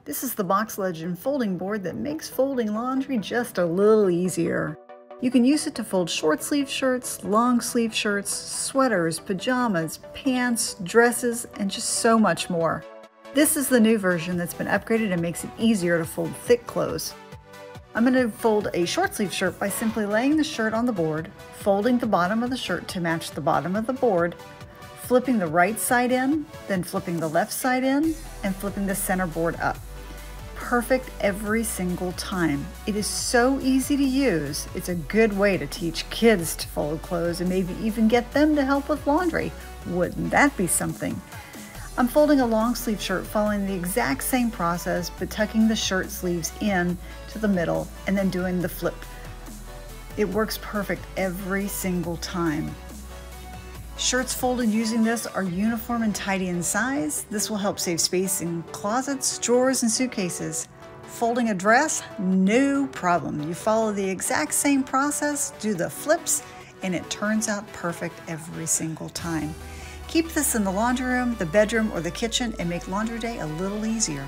This is the BoxLegend folding board that makes folding laundry just a little easier. You can use it to fold short sleeve shirts, long sleeve shirts, sweaters, pajamas, pants, dresses, and just so much more. This is the new version that's been upgraded and makes it easier to fold thick clothes. I'm going to fold a short sleeve shirt by simply laying the shirt on the board, folding the bottom of the shirt to match the bottom of the board, flipping the right side in, then flipping the left side in, and flipping the center board up. Perfect every single time. It is so easy to use. It's a good way to teach kids to fold clothes and maybe even get them to help with laundry. Wouldn't that be something? I'm folding a long sleeve shirt following the exact same process, but tucking the shirt sleeves in to the middle and then doing the flip. It works perfect every single time. Shirts folded using this are uniform and tidy in size. This will help save space in closets, drawers, and suitcases. Folding a dress, no problem. You follow the exact same process, do the flips, and it turns out perfect every single time. Keep this in the laundry room, the bedroom, or the kitchen and make laundry day a little easier.